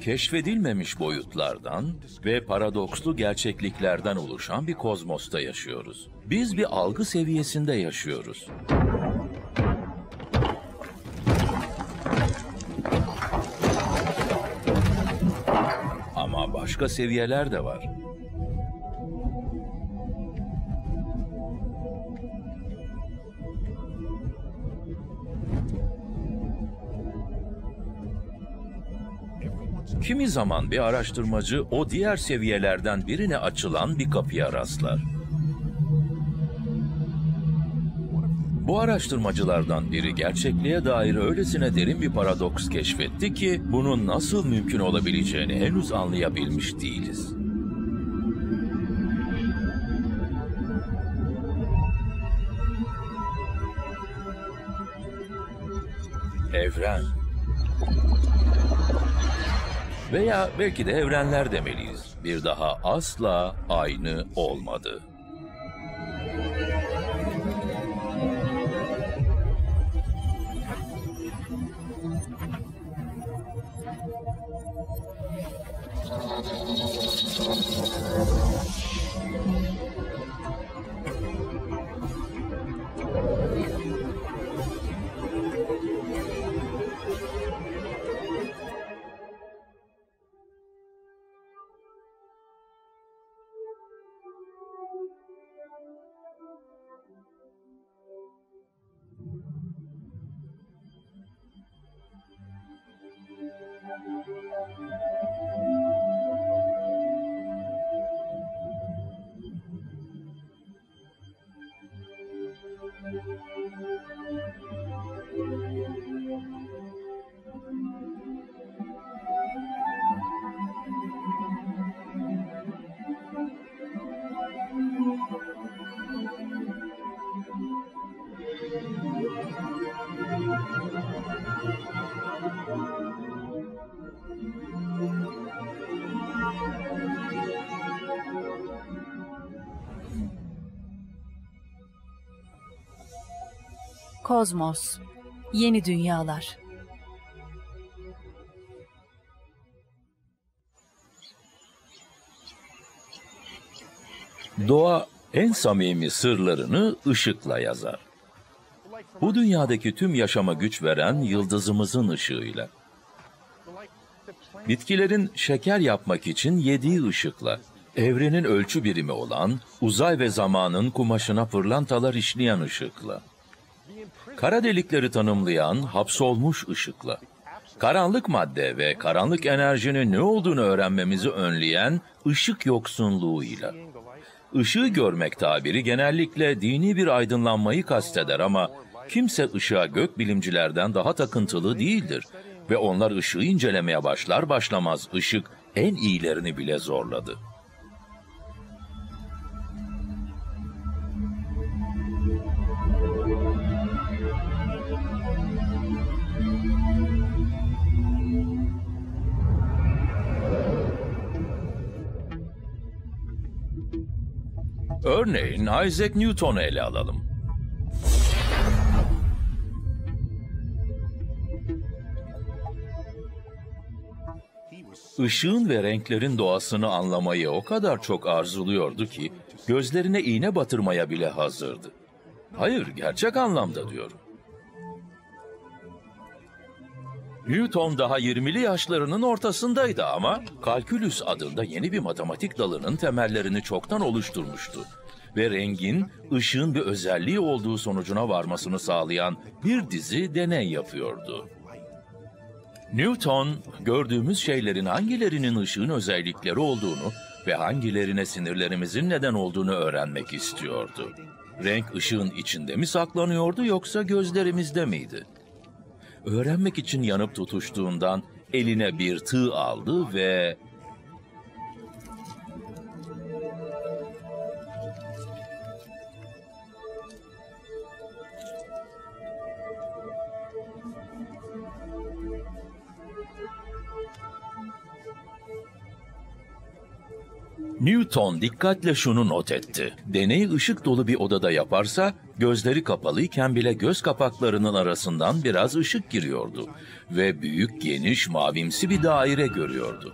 Keşfedilmemiş boyutlardan ve paradokslu gerçekliklerden oluşan bir kozmosta yaşıyoruz. Biz bir algı seviyesinde yaşıyoruz. Ama başka seviyeler de var. Kimi zaman bir araştırmacı o diğer seviyelerden birine açılan bir kapıya rastlar. Bu araştırmacılardan biri gerçekliğe dair öylesine derin bir paradoks keşfetti ki bunun nasıl mümkün olabileceğini henüz anlayabilmiş değiliz. Evren. Veya belki de evrenler demeliyiz. Bir daha asla aynı olmadı. Kozmos, yeni dünyalar. Doğa en samimi sırlarını ışıkla yazar. Bu dünyadaki tüm yaşama güç veren yıldızımızın ışığıyla. Bitkilerin şeker yapmak için yediği ışıkla. Evrenin ölçü birimi olan uzay ve zamanın kumaşına pırlantalar işleyen ışıkla. Kara delikleri tanımlayan hapsolmuş ışıkla. Karanlık madde ve karanlık enerjinin ne olduğunu öğrenmemizi önleyen ışık yoksunluğuyla. Işığı görmek tabiri genellikle dini bir aydınlanmayı kasteder ama kimse ışığa gökbilimcilerden daha takıntılı değildir. Ve onlar ışığı incelemeye başlar başlamaz ışık en iyilerini bile zorladı. Örneğin Isaac Newton'u ele alalım. Işığın ve renklerin doğasını anlamayı o kadar çok arzuluyordu ki gözlerine iğne batırmaya bile hazırdı. Hayır, gerçek anlamda diyorum. Newton daha 20'li yaşlarının ortasındaydı ama kalkülüs adında yeni bir matematik dalının temellerini çoktan oluşturmuştu. Ve rengin, ışığın bir özelliği olduğu sonucuna varmasını sağlayan bir dizi deney yapıyordu. Newton, gördüğümüz şeylerin hangilerinin ışığın özellikleri olduğunu ve hangilerine sinirlerimizin neden olduğunu öğrenmek istiyordu. Renk ışığın içinde mi saklanıyordu yoksa gözlerimizde miydi? Öğrenmek için yanıp tutuştuğundan eline bir tığ aldı ve... Newton dikkatle şunu not etti. Deneyi ışık dolu bir odada yaparsa Gözleri kapalıyken bile göz kapaklarının arasından biraz ışık giriyordu ve büyük, geniş, mavimsi bir daire görüyordu.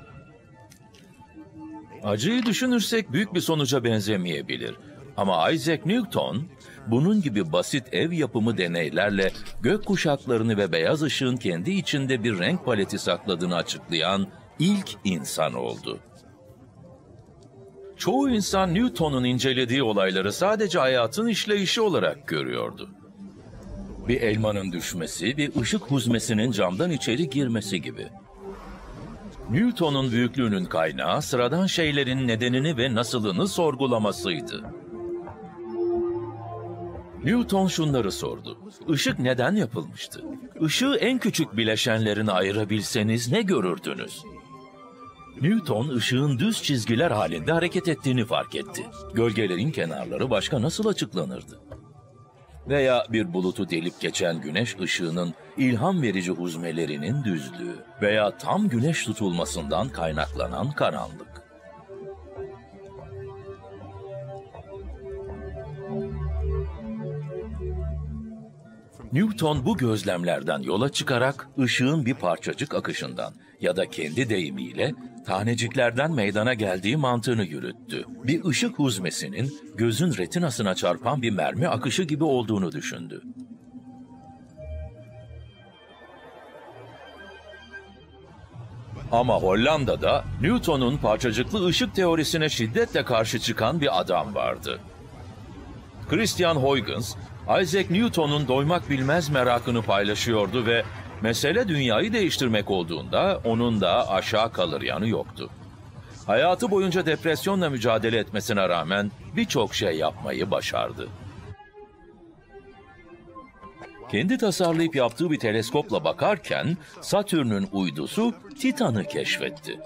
Acıyı düşünürsek büyük bir sonuca benzemeyebilir. Ama Isaac Newton, bunun gibi basit ev yapımı deneylerle gök kuşaklarını ve beyaz ışığın kendi içinde bir renk paleti sakladığını açıklayan ilk insan oldu. Çoğu insan Newton'un incelediği olayları sadece hayatın işleyişi olarak görüyordu. Bir elmanın düşmesi, bir ışık huzmesinin camdan içeri girmesi gibi. Newton'un büyüklüğünün kaynağı sıradan şeylerin nedenini ve nasılını sorgulamasıydı. Newton şunları sordu. Işık neden yapılmıştı? Işığı en küçük bileşenlerine ayırabilseniz ne görürdünüz? Newton ışığın düz çizgiler halinde hareket ettiğini fark etti. Gölgelerin kenarları başka nasıl açıklanırdı? Veya bir bulutu delip geçen güneş ışığının ilham verici huzmelerinin düzlüğü veya tam güneş tutulmasından kaynaklanan karanlık. Newton bu gözlemlerden yola çıkarak ışığın bir parçacık akışından ya da kendi deyimiyle taneciklerden meydana geldiği mantığını yürüttü. Bir ışık huzmesinin gözün retinasına çarpan bir mermi akışı gibi olduğunu düşündü. Ama Hollanda'da Newton'un parçacıklı ışık teorisine şiddetle karşı çıkan bir adam vardı. Christian Huygens, Isaac Newton'un doymak bilmez merakını paylaşıyordu ve mesele dünyayı değiştirmek olduğunda onun da aşağı kalır yanı yoktu. Hayatı boyunca depresyonla mücadele etmesine rağmen birçok şey yapmayı başardı. Kendi tasarlayıp yaptığı bir teleskopla bakarken Satürn'ün uydusu Titan'ı keşfetti.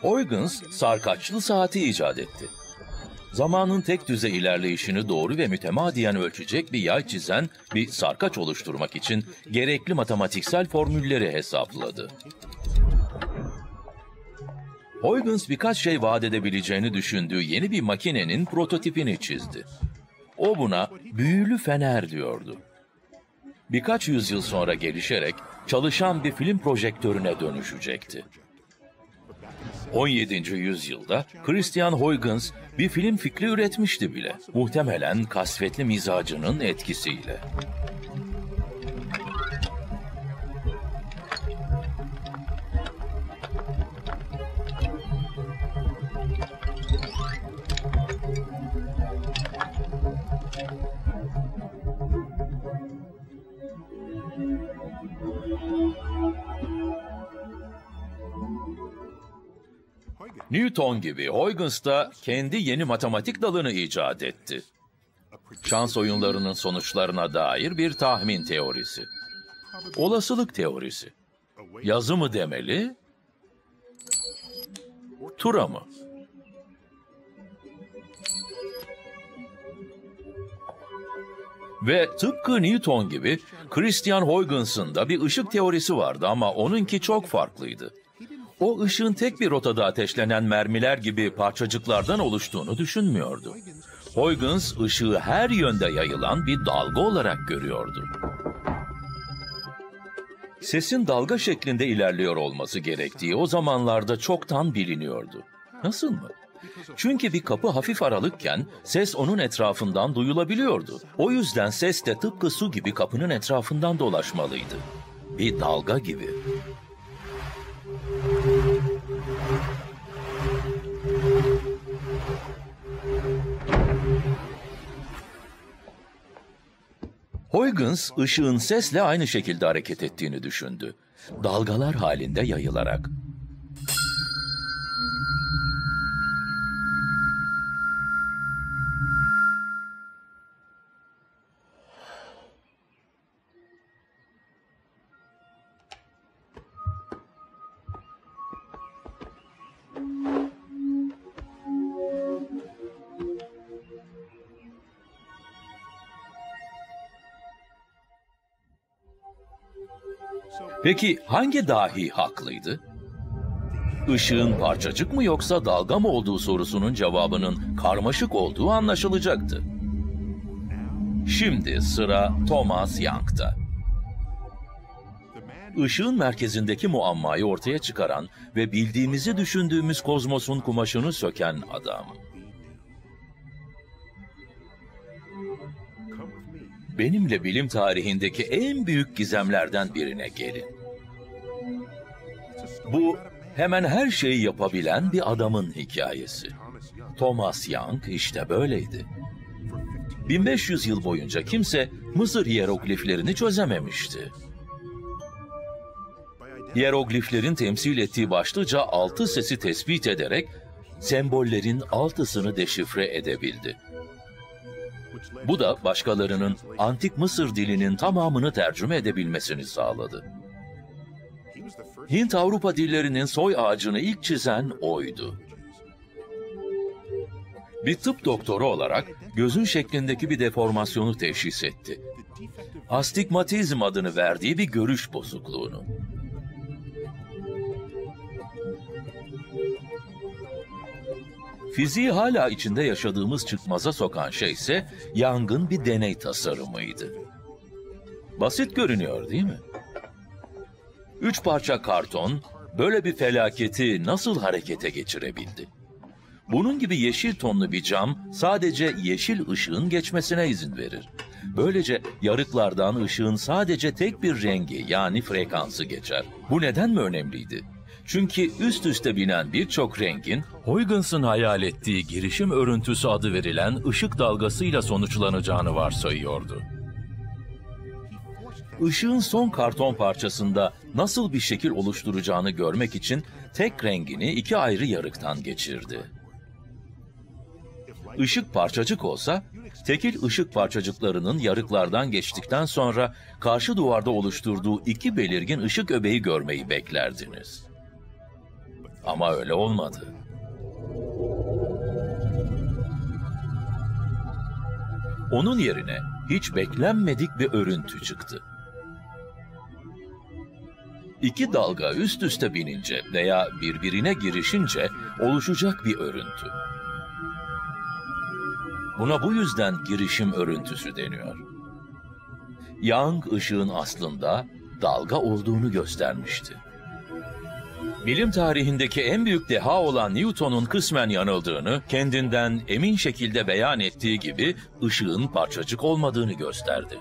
Huygens, sarkaçlı saati icat etti. Zamanın tek düze ilerleyişini doğru ve mütemadiyen ölçecek bir yay çizen bir sarkaç oluşturmak için gerekli matematiksel formülleri hesapladı. Huygens birkaç şey vaat edebileceğini düşündüğü yeni bir makinenin prototipini çizdi. O buna büyülü fener diyordu. Birkaç yüzyıl sonra gelişerek çalışan bir film projektörüne dönüşecekti. 17. yüzyılda Christian Huygens bir film fikri üretmişti bile. Muhtemelen kasvetli mizacının etkisiyle. Newton gibi Huygens da kendi yeni matematik dalını icat etti. Şans oyunlarının sonuçlarına dair bir tahmin teorisi. Olasılık teorisi. Yazı mı demeli? Tura mı? Ve tıpkı Newton gibi Christian Huygens'ın da bir ışık teorisi vardı ama onunki çok farklıydı. O ışığın tek bir rotada ateşlenen mermiler gibi parçacıklardan oluştuğunu düşünmüyordu. Huygens ışığı her yönde yayılan bir dalga olarak görüyordu. Sesin dalga şeklinde ilerliyor olması gerektiği o zamanlarda çoktan biliniyordu. Nasıl mı? Çünkü bir kapı hafif aralıkken ses onun etrafından duyulabiliyordu. O yüzden ses de tıpkı su gibi kapının etrafından dolaşmalıydı. Bir dalga gibi. Huygens, ışığın sesle aynı şekilde hareket ettiğini düşündü. Dalgalar halinde yayılarak. Peki hangi dahi haklıydı? Işığın parçacık mı yoksa dalga mı olduğu sorusunun cevabının karmaşık olduğu anlaşılacaktı. Şimdi sıra Thomas Young'ta. Işığın merkezindeki muammayı ortaya çıkaran ve bildiğimizi düşündüğümüz kozmosun kumaşını söken adam. Benimle bilim tarihindeki en büyük gizemlerden birine gelin. Bu hemen her şeyi yapabilen bir adamın hikayesi. Thomas Young işte böyleydi. 1500 yıl boyunca kimse Mısır hiyerogliflerini çözememişti. Hiyerogliflerin temsil ettiği başlıca 6 sesi tespit ederek sembollerin 6'sını deşifre edebildi. Bu da başkalarının Antik Mısır dilinin tamamını tercüme edebilmesini sağladı. Hint-Avrupa dillerinin soy ağacını ilk çizen oydu. Bir tıp doktoru olarak gözün şeklindeki bir deformasyonu teşhis etti. Astigmatizm adını verdiği bir görüş bozukluğunu. Fiziği hala içinde yaşadığımız çıkmaza sokan şey ise Young'ın bir deney tasarımıydı. Basit görünüyor değil mi? 3 parça karton böyle bir felaketi nasıl harekete geçirebildi? Bunun gibi yeşil tonlu bir cam sadece yeşil ışığın geçmesine izin verir. Böylece yarıklardan ışığın sadece tek bir rengi yani frekansı geçer. Bu neden mi önemliydi? Çünkü üst üste binen birçok rengin Huygens hayal ettiği girişim örüntüsü adı verilen ışık dalgasıyla sonuçlanacağını varsayıyordu. Işığın son karton parçasında nasıl bir şekil oluşturacağını görmek için tek rengini 2 ayrı yarıktan geçirdi. Işık parçacık olsa, tekil ışık parçacıklarının yarıklardan geçtikten sonra karşı duvarda oluşturduğu 2 belirgin ışık öbeği görmeyi beklerdiniz. Ama öyle olmadı. Onun yerine hiç beklenmedik bir örüntü çıktı. 2 dalga üst üste binince veya birbirine girişince oluşacak bir örüntü. Buna bu yüzden girişim örüntüsü deniyor. Young ışığın aslında dalga olduğunu göstermişti. Bilim tarihindeki en büyük deha olan Newton'un kısmen yanıldığını, kendinden emin şekilde beyan ettiği gibi ışığın parçacık olmadığını gösterdi.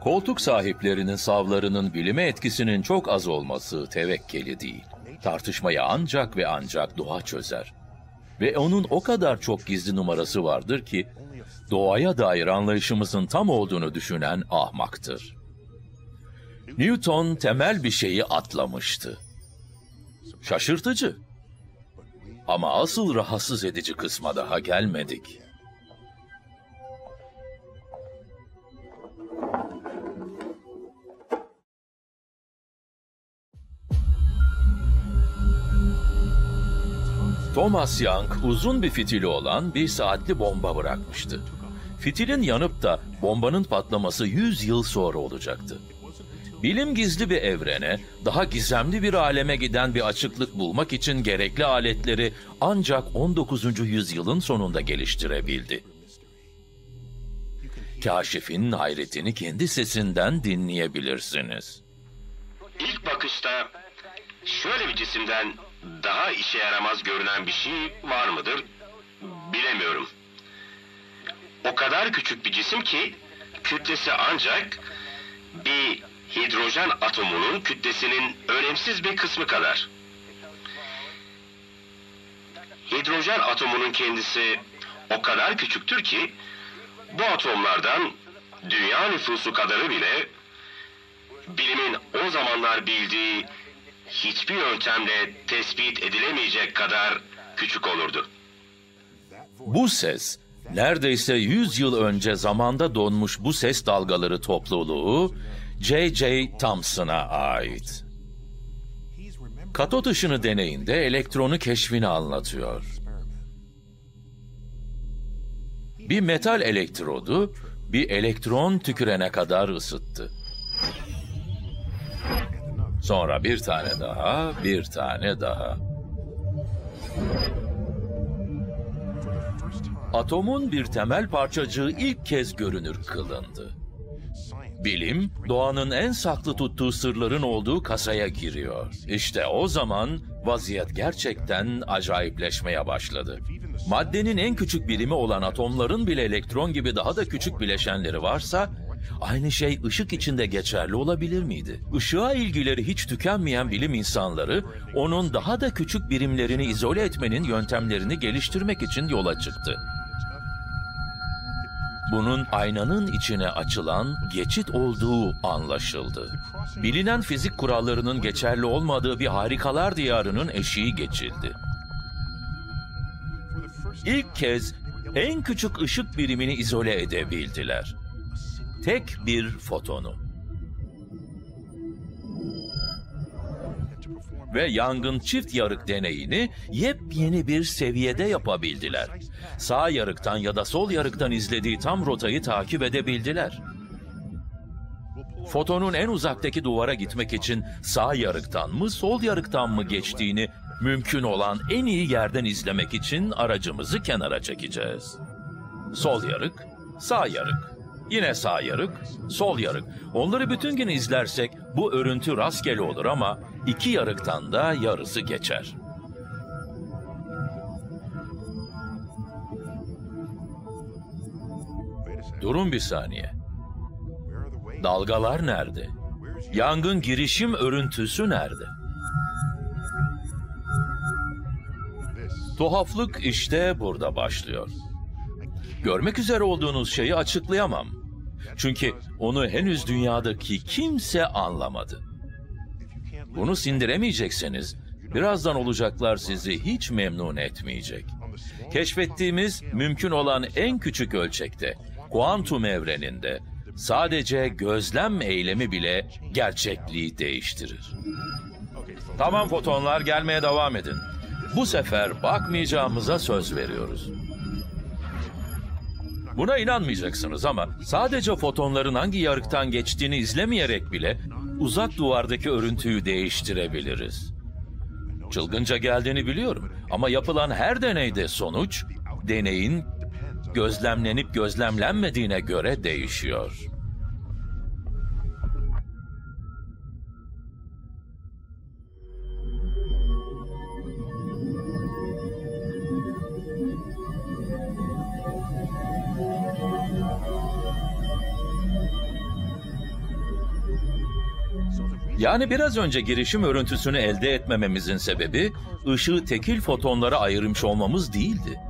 Koltuk sahiplerinin savlarının bilime etkisinin çok az olması tevekkeli değil. Tartışmayı ancak ve ancak doğa çözer. Ve onun o kadar çok gizli numarası vardır ki, doğaya dair anlayışımızın tam olduğunu düşünen ahmaktır. Newton temel bir şeyi atlamıştı. Şaşırtıcı. Ama asıl rahatsız edici kısma daha gelmedik. Thomas Young uzun bir fitili olan bir saatli bomba bırakmıştı. Fitilin yanıp da bombanın patlaması 100 yıl sonra olacaktı. Bilim gizli bir evrene, daha gizemli bir aleme giden bir açıklık bulmak için gerekli aletleri ancak 19. yüzyılın sonunda geliştirebildi. Kaşif'in hayretini kendi sesinden dinleyebilirsiniz. İlk bakışta şöyle bir cisimden daha işe yaramaz görünen bir şey var mıdır bilemiyorum. O kadar küçük bir cisim ki kütlesi ancak bir hidrojen atomunun kütlesinin önemsiz bir kısmı kadar. Hidrojen atomunun kendisi o kadar küçüktür ki bu atomlardan dünya nüfusu kadarı bile bilimin o zamanlar bildiği hiçbir yöntemle tespit edilemeyecek kadar küçük olurdu. Bu ses, neredeyse 100 yıl önce zamanda donmuş bu ses dalgaları topluluğu J.J. Thomson'a ait. Katot ışını deneyinde elektronu keşfini anlatıyor. Bir metal elektrodu bir elektron tükürene kadar ısıttı. Sonra bir tane daha, bir tane daha. Atomun bir temel parçacığı ilk kez görünür kılındı. Bilim, doğanın en saklı tuttuğu sırların olduğu kasaya giriyor. İşte o zaman vaziyet gerçekten acayipleşmeye başladı. Maddenin en küçük birimi olan atomların bile elektron gibi daha da küçük bileşenleri varsa, aynı şey ışık için de geçerli olabilir miydi? Işığa ilgileri hiç tükenmeyen bilim insanları, onun daha da küçük birimlerini izole etmenin yöntemlerini geliştirmek için yola çıktı. Bunun aynanın içine açılan geçit olduğu anlaşıldı. Bilinen fizik kurallarının geçerli olmadığı bir harikalar diyarının eşiği geçildi. İlk kez en küçük ışık birimini izole edebildiler. Tek bir fotonu. Ve Young'ın çift yarık deneyini yepyeni bir seviyede yapabildiler. Sağ yarıktan ya da sol yarıktan izlediği tam rotayı takip edebildiler. Fotonun en uzaktaki duvara gitmek için sağ yarıktan mı, sol yarıktan mı geçtiğini mümkün olan en iyi yerden izlemek için aracımızı kenara çekeceğiz. Sol yarık, sağ yarık. Yine sağ yarık, sol yarık. Onları bütün gün izlersek bu örüntü rastgele olur ama iki yarıktan da yarısı geçer. Durun bir saniye. Dalgalar nerede? Young'ın girişim örüntüsü nerede? Tuhaflık işte burada başlıyor. Görmek üzere olduğunuz şeyi açıklayamam. Çünkü onu henüz dünyadaki kimse anlamadı. Bunu sindiremeyecekseniz, birazdan olacaklar sizi hiç memnun etmeyecek. Keşfettiğimiz mümkün olan en küçük ölçekte, kuantum evreninde, sadece gözlem eylemi bile gerçekliği değiştirir. Tamam fotonlar, gelmeye devam edin. Bu sefer bakmayacağımıza söz veriyoruz. Buna inanmayacaksınız ama sadece fotonların hangi yarıktan geçtiğini izlemeyerek bile uzak duvardaki örüntüyü değiştirebiliriz. Çılgınca geldiğini biliyorum ama yapılan her deneyde sonuç, deneyin gözlemlenip gözlemlenmediğine göre değişiyor. Yani biraz önce girişim örüntüsünü elde etmememizin sebebi, ışığı tekil fotonlara ayırmış olmamız değildi.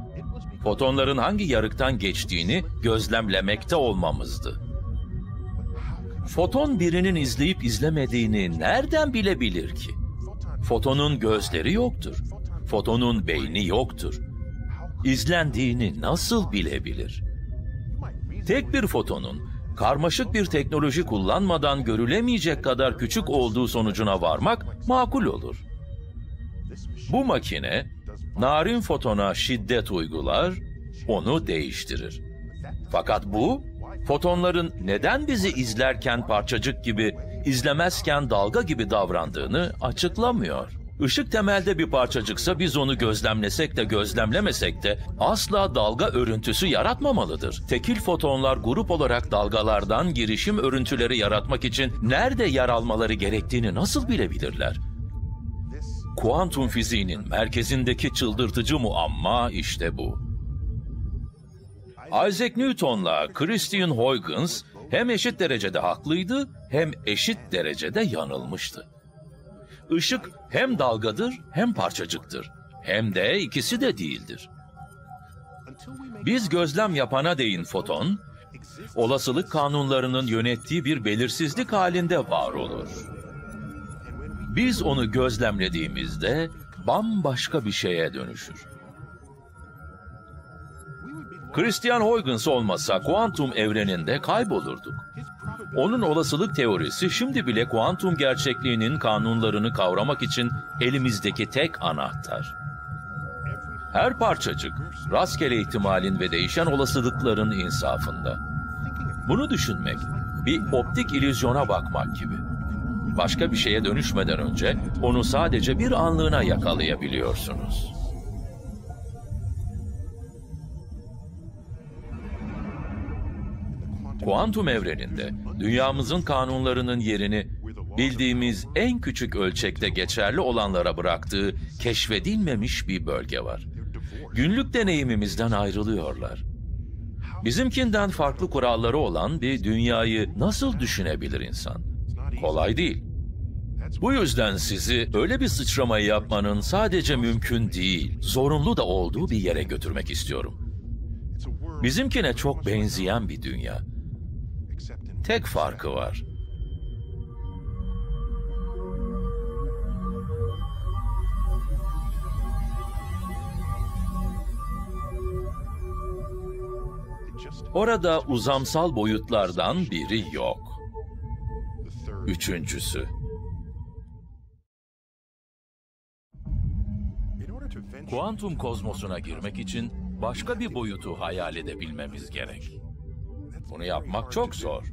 Fotonların hangi yarıktan geçtiğini gözlemlemekte olmamızdı. Foton birinin izleyip izlemediğini nereden bilebilir ki? Fotonun gözleri yoktur. Fotonun beyni yoktur. İzlendiğini nasıl bilebilir? Tek bir fotonun karmaşık bir teknoloji kullanmadan görülemeyecek kadar küçük olduğu sonucuna varmak makul olur. Bu makine, narin fotona şiddet uygular, onu değiştirir. Fakat bu, fotonların neden bizi izlerken parçacık gibi, izlemezken dalga gibi davrandığını açıklamıyor. Işık temelde bir parçacıksa biz onu gözlemlesek de gözlemlemesek de asla dalga örüntüsü yaratmamalıdır. Tekil fotonlar grup olarak dalgalardan girişim örüntüleri yaratmak için nerede yer almaları gerektiğini nasıl bilebilirler? Kuantum fiziğinin merkezindeki çıldırtıcı muamma işte bu. Isaac Newton'la Christian Huygens hem eşit derecede haklıydı hem eşit derecede yanılmıştı. Işık hem dalgadır hem parçacıktır. Hem de ikisi de değildir. Biz gözlem yapana değin foton, olasılık kanunlarının yönettiği bir belirsizlik halinde var olur. Biz onu gözlemlediğimizde bambaşka bir şeye dönüşür. Christian Huygens olmasa kuantum evreninde kaybolurduk. Onun olasılık teorisi şimdi bile kuantum gerçekliğinin kanunlarını kavramak için elimizdeki tek anahtar. Her parçacık, rastgele ihtimalin ve değişen olasılıkların insafında. Bunu düşünmek, bir optik illüzyona bakmak gibi. Başka bir şeye dönüşmeden önce onu sadece bir anlığına yakalayabiliyorsunuz. Kuantum evreninde dünyamızın kanunlarının yerini bildiğimiz en küçük ölçekte geçerli olanlara bıraktığı keşfedilmemiş bir bölge var. Günlük deneyimimizden ayrılıyorlar. Bizimkinden farklı kuralları olan bir dünyayı nasıl düşünebilir insan? Kolay değil. Bu yüzden sizi öyle bir sıçramayı yapmanın sadece mümkün değil, zorunlu da olduğu bir yere götürmek istiyorum. Bizimkine çok benzeyen bir dünya. Tek farkı var. Orada uzamsal boyutlardan biri yok. Üçüncüsü. Kuantum kozmosuna girmek için başka bir boyutu hayal edebilmemiz gerek. Bunu yapmak çok zor.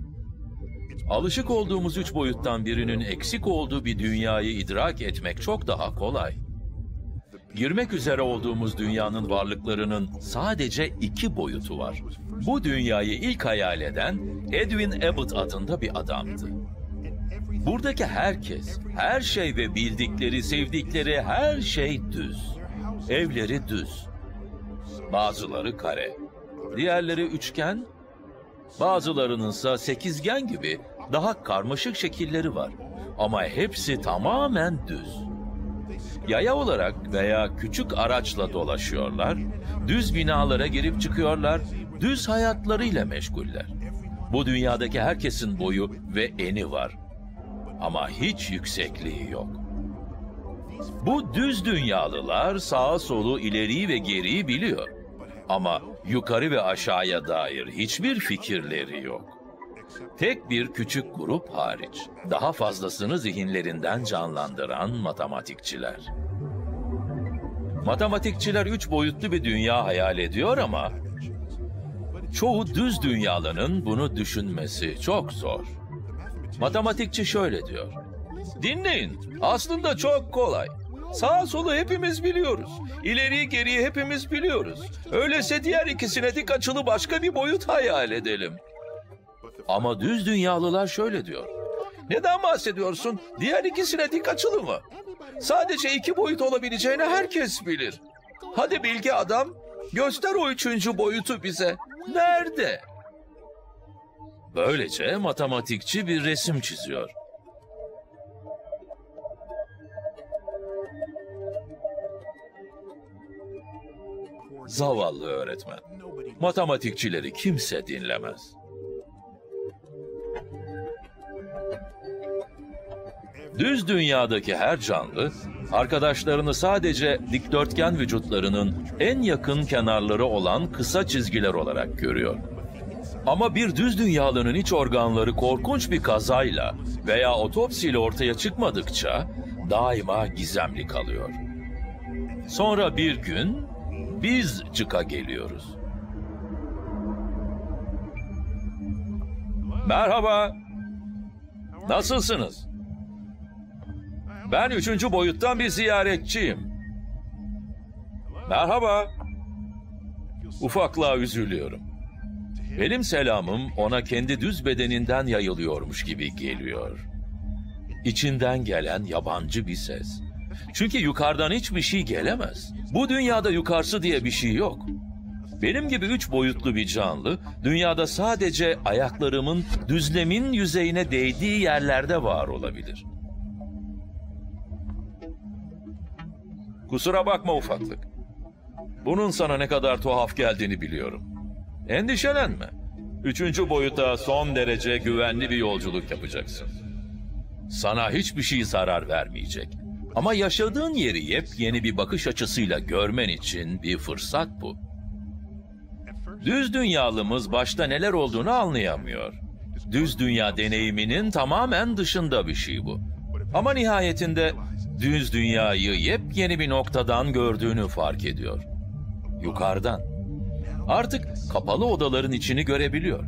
Alışık olduğumuz 3 boyuttan birinin eksik olduğu bir dünyayı idrak etmek çok daha kolay. Girmek üzere olduğumuz dünyanın varlıklarının sadece 2 boyutu var. Bu dünyayı ilk hayal eden Edwin Abbott adında bir adamdı. Buradaki herkes, her şey ve bildikleri, sevdikleri her şey düz. Evleri düz. Bazıları kare, diğerleri üçgen, bazılarınınsa sekizgen gibi daha karmaşık şekilleri var. Ama hepsi tamamen düz. Yaya olarak veya küçük araçla dolaşıyorlar, düz binalara girip çıkıyorlar, düz hayatlarıyla meşguller. Bu dünyadaki herkesin boyu ve eni var. Ama hiç yüksekliği yok. Bu düz dünyalılar sağa solu, ileriyi ve geriyi biliyor. Ama yukarı ve aşağıya dair hiçbir fikirleri yok. Tek bir küçük grup hariç. Daha fazlasını zihinlerinden canlandıran matematikçiler. Matematikçiler 3 boyutlu bir dünya hayal ediyor ama çoğu düz dünyalının bunu düşünmesi çok zor. Matematikçi şöyle diyor. Dinleyin, aslında çok kolay. Sağa solu hepimiz biliyoruz. İleriyi geriyi hepimiz biliyoruz. Öyleyse diğer ikisine dik açılı başka bir boyut hayal edelim. Ama düz dünyalılar şöyle diyor. Neden bahsediyorsun? Diğer ikisine dik açılı mı? Sadece 2 boyut olabileceğini herkes bilir. Hadi bilgi adam, göster o 3. boyutu bize. Nerede? Böylece matematikçi bir resim çiziyor. Zavallı öğretmen. Matematikçileri kimse dinlemez. Düz dünyadaki her canlı, arkadaşlarını sadece dikdörtgen vücutlarının en yakın kenarları olan kısa çizgiler olarak görüyor. Ama bir düz dünyalının iç organları korkunç bir kazayla veya otopsiyle ortaya çıkmadıkça daima gizemli kalıyor. Sonra bir gün biz çıka geliyoruz. Merhaba. Nasılsınız? Ben 3. boyuttan bir ziyaretçiyim. Merhaba. Ufaklığa üzülüyorum. Benim selamım ona kendi düz bedeninden yayılıyormuş gibi geliyor. İçinden gelen yabancı bir ses. Çünkü yukarıdan hiçbir şey gelemez. Bu dünyada yukarısı diye bir şey yok. Benim gibi 3 boyutlu bir canlı, dünyada sadece ayaklarımın düzlemin yüzeyine değdiği yerlerde var olabilir. Kusura bakma ufaklık. Bunun sana ne kadar tuhaf geldiğini biliyorum. Endişelenme. 3. boyuta son derece güvenli bir yolculuk yapacaksın. Sana hiçbir şey zarar vermeyecek. Ama yaşadığın yeri yepyeni bir bakış açısıyla görmen için bir fırsat bu. Düz dünyalımız başta neler olduğunu anlayamıyor. Düz dünya deneyiminin tamamen dışında bir şey bu. Ama nihayetinde düz dünyayı yepyeni bir noktadan gördüğünü fark ediyor. Yukarıdan. Artık kapalı odaların içini görebiliyor.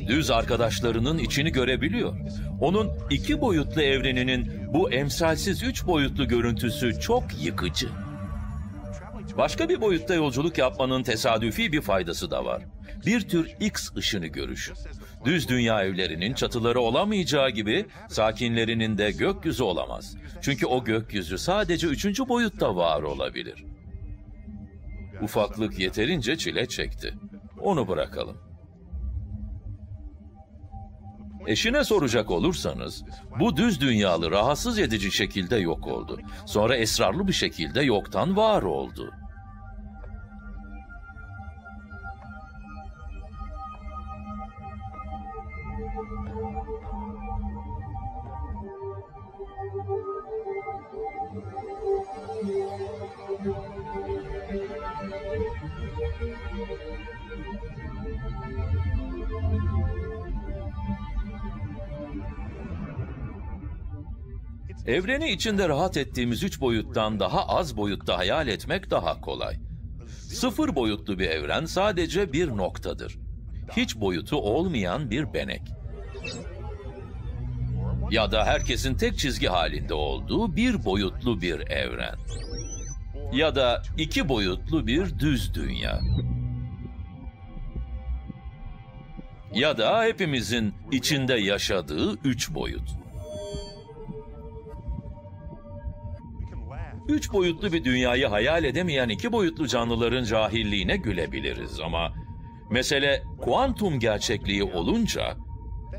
Düz arkadaşlarının içini görebiliyor. Onun 2 boyutlu evreninin bu emsalsiz 3 boyutlu görüntüsü çok yıkıcı. Başka bir boyutta yolculuk yapmanın tesadüfi bir faydası da var. Bir tür X ışını görüşü. Düz dünya evlerinin çatıları olamayacağı gibi sakinlerinin de gökyüzü olamaz. Çünkü o gökyüzü sadece 3. boyutta var olabilir. Ufaklık yeterince çile çekti. Onu bırakalım. Eşine soracak olursanız, bu düz dünyalı rahatsız edici şekilde yok oldu. Sonra esrarlı bir şekilde yoktan var oldu. Evreni içinde rahat ettiğimiz 3 boyuttan daha az boyutta hayal etmek daha kolay. 0 boyutlu bir evren sadece bir noktadır. Hiç boyutu olmayan bir benek. Ya da herkesin tek çizgi halinde olduğu bir boyutlu bir evren. Ya da 2 boyutlu bir düz dünya. Ya da hepimizin içinde yaşadığı 3 boyut. 3 boyutlu bir dünyayı hayal edemeyen 2 boyutlu canlıların cahilliğine gülebiliriz ama mesele kuantum gerçekliği olunca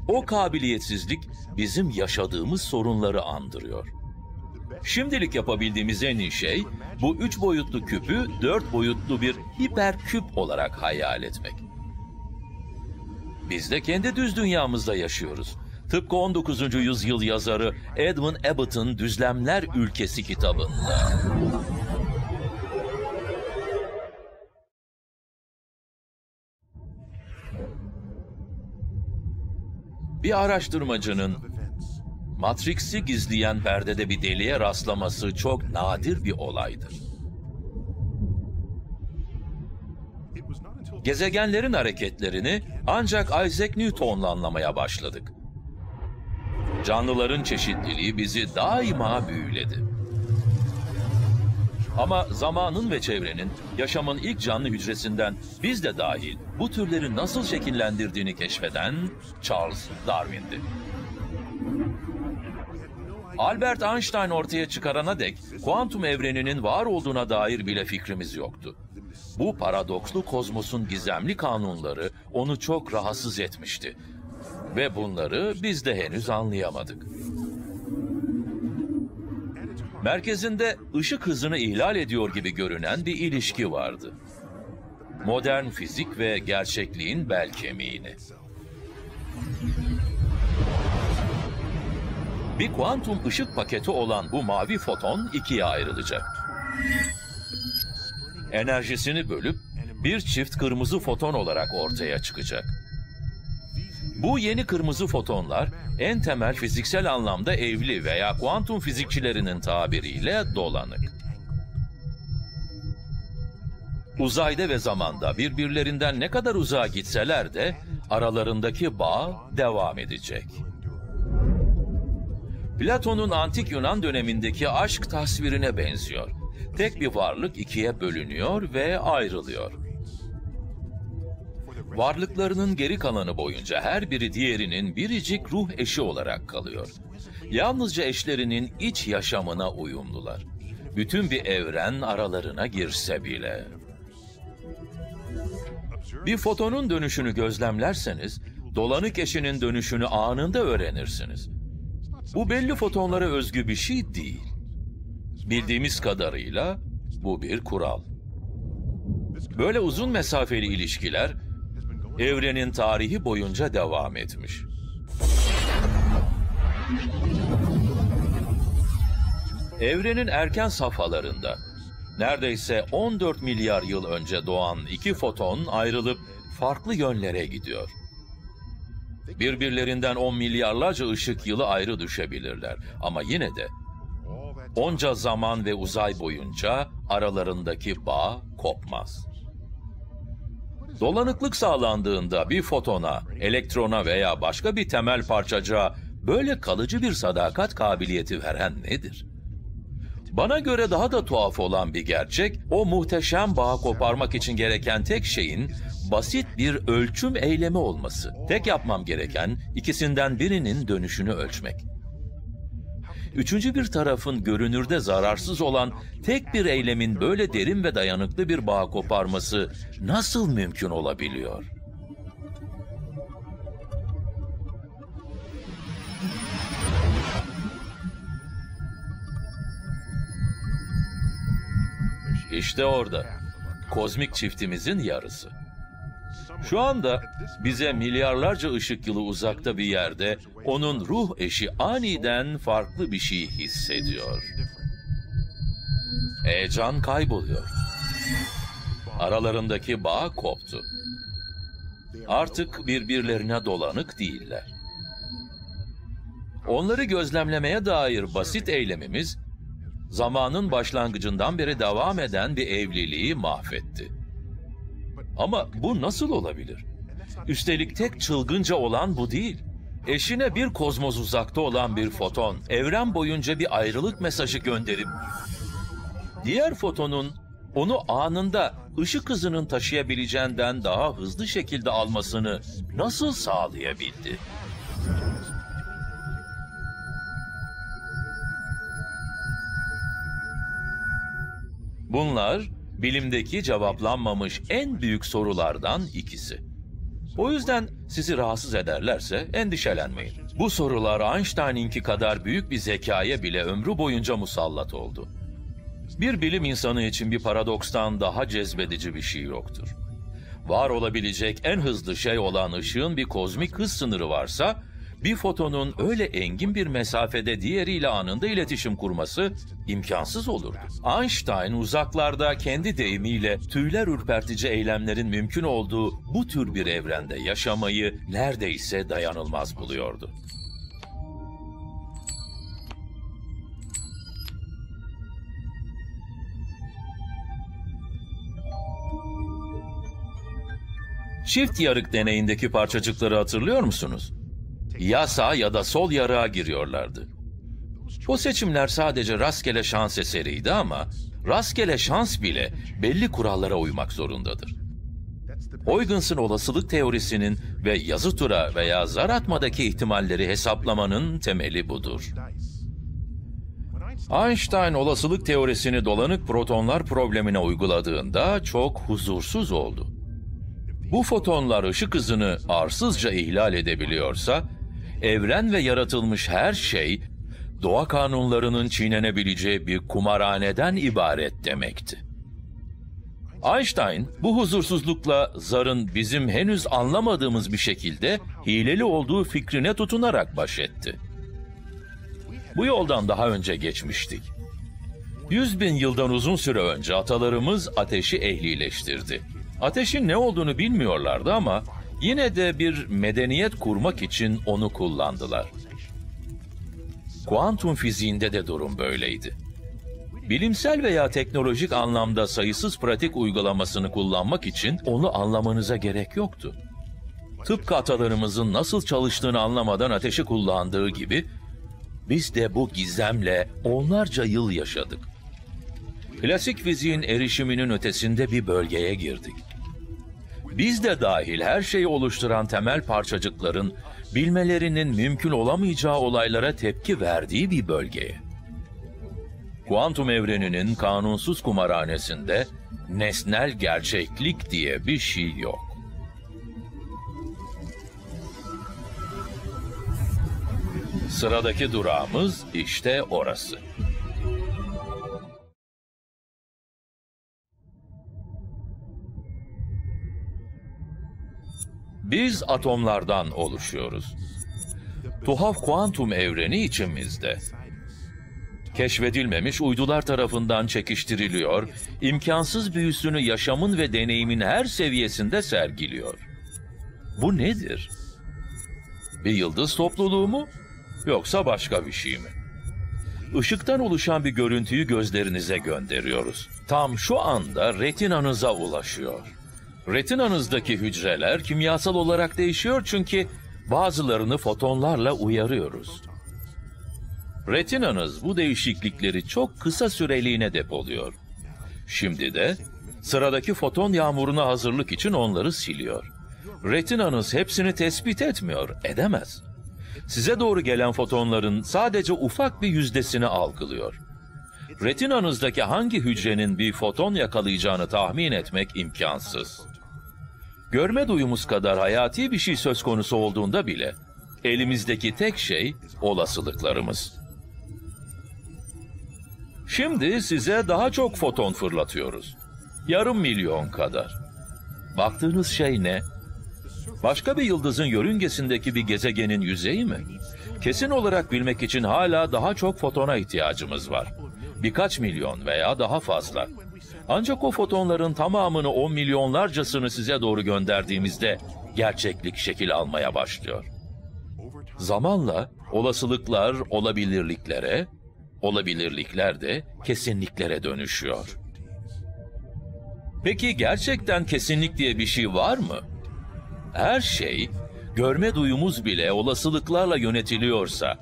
o kabiliyetsizlik bizim yaşadığımız sorunları andırıyor. Şimdilik yapabildiğimiz en iyi şey bu 3 boyutlu küpü 4 boyutlu bir hiperküp olarak hayal etmek. Biz de kendi düz dünyamızda yaşıyoruz. Tıpkı 19. yüzyıl yazarı Edmund Abbott'ın Düzlemler Ülkesi kitabında. Bir araştırmacının Matrix'i gizleyen perdede bir deliğe rastlaması çok nadir bir olaydır. Gezegenlerin hareketlerini ancak Isaac Newton'la anlamaya başladık. Canlıların çeşitliliği bizi daima büyüledi. Ama zamanın ve çevrenin, yaşamın ilk canlı hücresinden biz de dahil bu türleri nasıl şekillendirdiğini keşfeden Charles Darwin'di. Albert Einstein ortaya çıkarana dek kuantum evreninin var olduğuna dair bile fikrimiz yoktu. Bu paradokslu kozmosun gizemli kanunları onu çok rahatsız etmişti. Ve bunları biz de henüz anlayamadık. Merkezinde ışık hızını ihlal ediyor gibi görünen bir ilişki vardı. Modern fizik ve gerçekliğin bel kemiğini. Bir kuantum ışık paketi olan bu mavi foton ikiye ayrılacak. Enerjisini bölüp bir çift kırmızı foton olarak ortaya çıkacak. Bu yeni kırmızı fotonlar en temel fiziksel anlamda evli veya kuantum fizikçilerinin tabiriyle dolanık. Uzayda ve zamanda birbirlerinden ne kadar uzağa gitseler de aralarındaki bağ devam edecek. Platon'un antik Yunan dönemindeki aşk tasvirine benziyor. Tek bir varlık ikiye bölünüyor ve ayrılıyor. Varlıklarının geri kalanı boyunca her biri diğerinin biricik ruh eşi olarak kalıyor. Yalnızca eşlerinin iç yaşamına uyumlular. Bütün bir evren aralarına girse bile. Bir fotonun dönüşünü gözlemlerseniz, dolanık eşinin dönüşünü anında öğrenirsiniz. Bu belli fotonlara özgü bir şey değil. Bildiğimiz kadarıyla bu bir kural. Böyle uzun mesafeli ilişkiler evrenin tarihi boyunca devam etmiş. Evrenin erken safhalarında neredeyse 14 milyar yıl önce doğan iki foton ayrılıp farklı yönlere gidiyor. Birbirlerinden 10 milyarlarca ışık yılı ayrı düşebilirler ama yine de onca zaman ve uzay boyunca aralarındaki bağ kopmaz. Dolanıklık sağlandığında bir fotona, elektrona veya başka bir temel parçacığa böyle kalıcı bir sadakat kabiliyeti veren nedir? Bana göre daha da tuhaf olan bir gerçek, o muhteşem bağı koparmak için gereken tek şeyin basit bir ölçüm eylemi olması. Tek yapmam gereken ikisinden birinin dönüşünü ölçmek. Üçüncü bir tarafın görünürde zararsız olan tek bir eylemin böyle derin ve dayanıklı bir bağ koparması nasıl mümkün olabiliyor? İşte orada, kozmik çiftimizin yarısı. Şu anda bize milyarlarca ışık yılı uzakta bir yerde onun ruh eşi aniden farklı bir şey hissediyor. Heyecan kayboluyor. Aralarındaki bağ koptu. Artık birbirlerine dolanık değiller. Onları gözlemlemeye dair basit eylemimiz, zamanın başlangıcından beri devam eden bir evliliği mahvetti. Ama bu nasıl olabilir? Üstelik tek çılgınca olan bu değil. Eşine bir kozmos uzakta olan bir foton, evren boyunca bir ayrılık mesajı gönderip, diğer fotonun onu anında ışık hızının taşıyabileceğinden daha hızlı şekilde almasını nasıl sağlayabildi? Bunlar, bilimdeki cevaplanmamış en büyük sorulardan ikisi. O yüzden sizi rahatsız ederlerse endişelenmeyin. Bu sorular Einstein'inki kadar büyük bir zekaya bile ömrü boyunca musallat oldu. Bir bilim insanı için bir paradokstan daha cezbedici bir şey yoktur. Var olabilecek en hızlı şey olan ışığın bir kozmik hız sınırı varsa, bir fotonun öyle engin bir mesafede diğeriyle anında iletişim kurması imkansız olurdu. Einstein uzaklarda kendi deyimiyle tüyler ürpertici eylemlerin mümkün olduğu bu tür bir evrende yaşamayı neredeyse dayanılmaz buluyordu. Çift yarık deneyindeki parçacıkları hatırlıyor musunuz? Ya sağ ya da sol yarığa giriyorlardı. O seçimler sadece rastgele şans eseriydi ama rastgele şans bile belli kurallara uymak zorundadır. Huygens olasılık teorisinin ve yazı tura veya zar atmadaki ihtimalleri hesaplamanın temeli budur. Einstein olasılık teorisini dolanık protonlar problemine uyguladığında çok huzursuz oldu. Bu fotonlar ışık hızını arsızca ihlal edebiliyorsa, evren ve yaratılmış her şey, doğa kanunlarının çiğnenebileceği bir kumarhaneden ibaret demekti. Einstein, bu huzursuzlukla zarın bizim henüz anlamadığımız bir şekilde hileli olduğu fikrine tutunarak baş etti. Bu yoldan daha önce geçmiştik. 100.000 yıldan uzun süre önce atalarımız ateşi ehlileştirdi. Ateşin ne olduğunu bilmiyorlardı ama yine de bir medeniyet kurmak için onu kullandılar. Kuantum fiziğinde de durum böyleydi. Bilimsel veya teknolojik anlamda sayısız pratik uygulamasını kullanmak için onu anlamanıza gerek yoktu. Tıpkı atalarımızın nasıl çalıştığını anlamadan ateşi kullandığı gibi, biz de bu gizemle onlarca yıl yaşadık. Klasik fiziğin erişiminin ötesinde bir bölgeye girdik. Biz de dahil her şeyi oluşturan temel parçacıkların bilmelerinin mümkün olamayacağı olaylara tepki verdiği bir bölgeye. Kuantum evreninin kanunsuz kumarhanesinde nesnel gerçeklik diye bir şey yok. Sıradaki durağımız işte orası. Biz atomlardan oluşuyoruz. Tuhaf kuantum evreni içimizde. Keşfedilmemiş uydular tarafından çekiştiriliyor, imkansız büyüsünü yaşamın ve deneyimin her seviyesinde sergiliyor. Bu nedir? Bir yıldız topluluğu mu? Yoksa başka bir şey mi? Işıktan oluşan bir görüntüyü gözlerinize gönderiyoruz. Tam şu anda retinanıza ulaşıyor. Retinanızdaki hücreler kimyasal olarak değişiyor çünkü bazılarını fotonlarla uyarıyoruz. Retinanız bu değişiklikleri çok kısa süreliğine depoluyor. Şimdi de sıradaki foton yağmuruna hazırlık için onları siliyor. Retinanız hepsini tespit etmiyor, edemez. Size doğru gelen fotonların sadece ufak bir yüzdesini algılıyor. Retinanızdaki hangi hücrenin bir foton yakalayacağını tahmin etmek imkansız. Görme duyumuz kadar hayati bir şey söz konusu olduğunda bile elimizdeki tek şey olasılıklarımız. Şimdi size daha çok foton fırlatıyoruz. 500.000 kadar. Baktığınız şey ne? Başka bir yıldızın yörüngesindeki bir gezegenin yüzeyi mi? Kesin olarak bilmek için hala daha çok fotona ihtiyacımız var. Birkaç milyon veya daha fazla. Ancak o fotonların tamamını 10 milyonlarcasını size doğru gönderdiğimizde gerçeklik şekil almaya başlıyor. Zamanla olasılıklar olabilirliklere, olabilirlikler de kesinliklere dönüşüyor. Peki gerçekten kesinlik diye bir şey var mı? Her şey, görme duyumuz bile olasılıklarla yönetiliyorsa,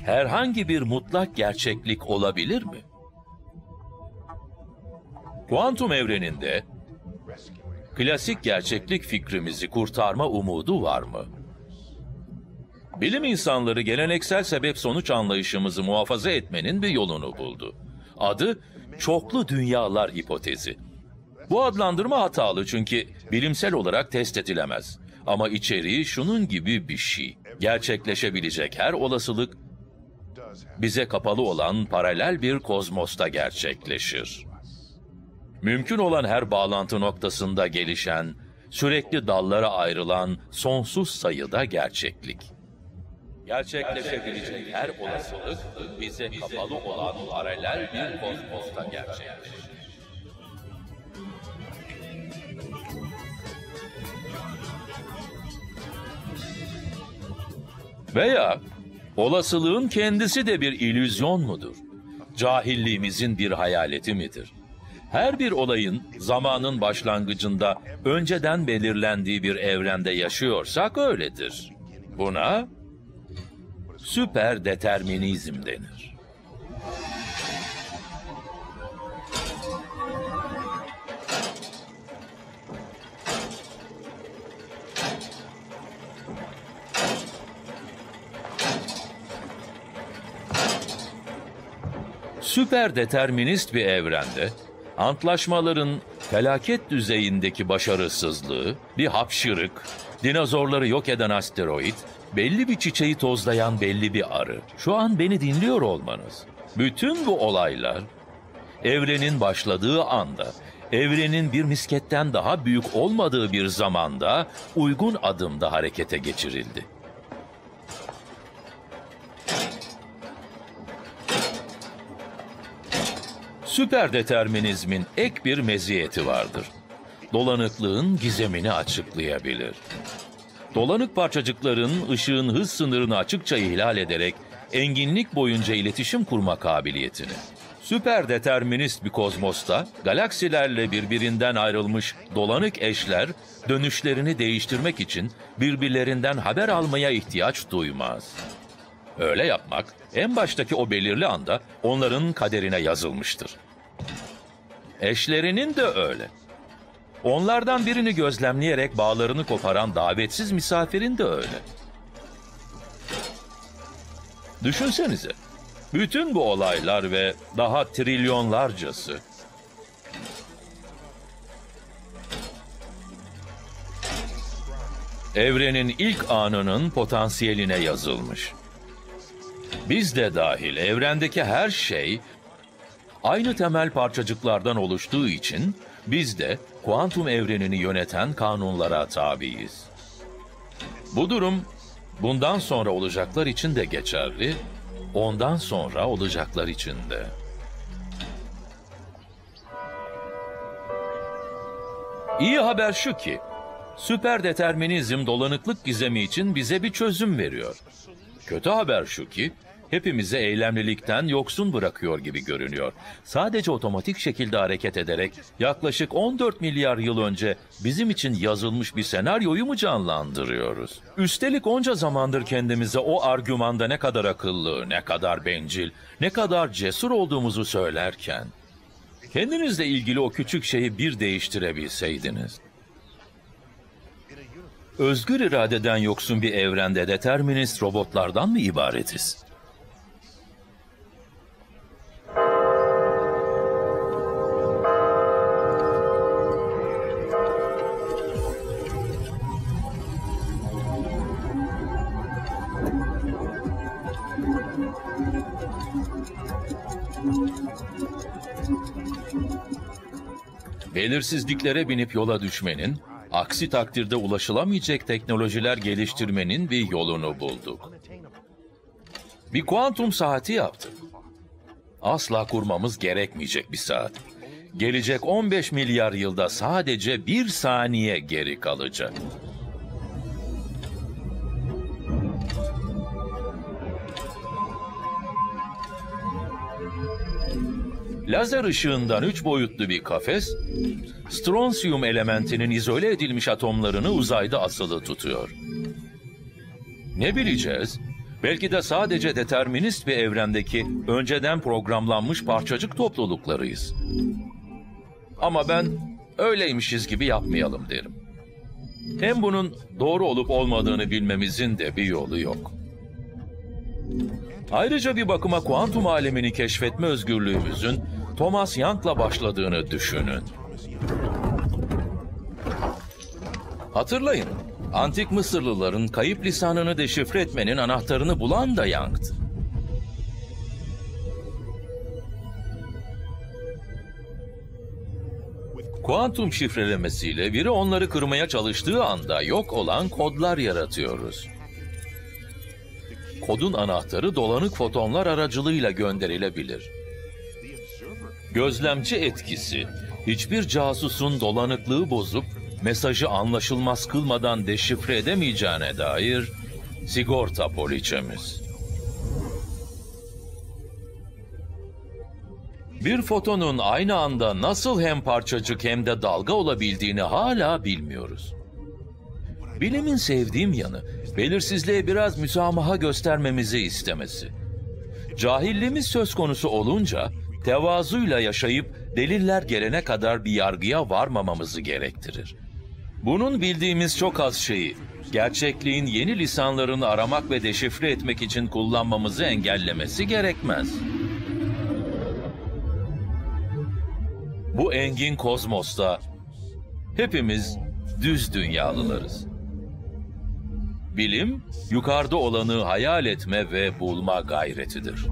herhangi bir mutlak gerçeklik olabilir mi? Kuantum evreninde, klasik gerçeklik fikrimizi kurtarma umudu var mı? Bilim insanları geleneksel sebep-sonuç anlayışımızı muhafaza etmenin bir yolunu buldu. Adı çoklu dünyalar hipotezi. Bu adlandırma hatalı çünkü bilimsel olarak test edilemez. Ama içeriği şunun gibi bir şey. Gerçekleşebilecek her olasılık bize kapalı olan paralel bir kozmosta gerçekleşir. Mümkün olan her bağlantı noktasında gelişen, sürekli dallara ayrılan sonsuz sayıda gerçeklik. Gerçekleşebilecek her olasılık bize kapalı olan paralel bir kozmosta gerçekleşir. Veya olasılığın kendisi de bir illüzyon mudur? Cahilliğimizin bir hayaleti midir? Her bir olayın zamanın başlangıcında önceden belirlendiği bir evrende yaşıyorsak öyledir. Buna süper determinizm denir. Süper determinist bir evrende antlaşmaların felaket düzeyindeki başarısızlığı, bir hapşırık, dinozorları yok eden asteroid, belli bir çiçeği tozlayan belli bir arı. Şu an beni dinliyor olmanız. Bütün bu olaylar evrenin başladığı anda, evrenin bir misketten daha büyük olmadığı bir zamanda uygun adımda harekete geçirildi. Süper determinizmin ek bir meziyeti vardır. Dolanıklığın gizemini açıklayabilir. Dolanık parçacıkların ışığın hız sınırını açıkça ihlal ederek enginlik boyunca iletişim kurma kabiliyetini. Süper determinist bir kozmosta galaksilerle birbirinden ayrılmış dolanık eşler dönüşlerini değiştirmek için birbirlerinden haber almaya ihtiyaç duymaz. Öyle yapmak en baştaki o belirli anda onların kaderine yazılmıştır. Eşlerinin de öyle. Onlardan birini gözlemleyerek bağlarını koparan davetsiz misafirin de öyle. Düşünsenize, bütün bu olaylar ve daha trilyonlarcası evrenin ilk anının potansiyeline yazılmış. Biz de dahil evrendeki her şey aynı temel parçacıklardan oluştuğu için biz de kuantum evrenini yöneten kanunlara tabiiz. Bu durum bundan sonra olacaklar için de geçerli, ondan sonra olacaklar için de. İyi haber şu ki, süper determinizm dolanıklık gizemi için bize bir çözüm veriyor. Kötü haber şu ki, hepimizi eylemlilikten yoksun bırakıyor gibi görünüyor. Sadece otomatik şekilde hareket ederek yaklaşık 14 milyar yıl önce bizim için yazılmış bir senaryoyu mu canlandırıyoruz? Üstelik onca zamandır kendimize o argümanda ne kadar akıllı, ne kadar bencil, ne kadar cesur olduğumuzu söylerken, kendinizle ilgili o küçük şeyi bir değiştirebilseydiniz. Özgür iradeden yoksun bir evrende determinist robotlardan mı ibaretiz? Belirsizliklere binip yola düşmenin, aksi takdirde ulaşılamayacak teknolojiler geliştirmenin bir yolunu bulduk. Bir kuantum saati yaptık. Asla kurmamız gerekmeyecek bir saat. Gelecek 15 milyar yılda sadece 1 saniye geri kalacak. Lazer ışığından 3 boyutlu bir kafes, stronsiyum elementinin izole edilmiş atomlarını uzayda asılı tutuyor. Ne bileceğiz? Belki de sadece determinist bir evrendeki önceden programlanmış parçacık topluluklarıyız. Ama ben öyleymişiz gibi yapmayalım derim. Hem bunun doğru olup olmadığını bilmemizin de bir yolu yok. Ayrıca bir bakıma kuantum alemini keşfetme özgürlüğümüzün Thomas Young'la başladığını düşünün. Hatırlayın, antik Mısırlıların kayıp lisanını deşifre etmenin anahtarını bulan da Young'tı. Kuantum şifrelemesiyle biri onları kırmaya çalıştığı anda yok olan kodlar yaratıyoruz. Kodun anahtarı dolanık fotonlar aracılığıyla gönderilebilir. Gözlemci etkisi, hiçbir casusun dolanıklığı bozup mesajı anlaşılmaz kılmadan deşifre edemeyeceğine dair sigorta poliçemiz. Bir fotonun aynı anda nasıl hem parçacık hem de dalga olabildiğini hala bilmiyoruz. Bilimin sevdiğim yanı, belirsizliğe biraz müsamaha göstermemizi istemesi. Cahilliğimiz söz konusu olunca, tevazuyla yaşayıp deliller gelene kadar bir yargıya varmamamızı gerektirir. Bunun bildiğimiz çok az şeyi, gerçekliğin yeni lisanlarını aramak ve deşifre etmek için kullanmamızı engellemesi gerekmez. Bu engin kozmosta hepimiz düz dünyalılarız. Bilim, yukarıda olanı hayal etme ve bulma gayretidir.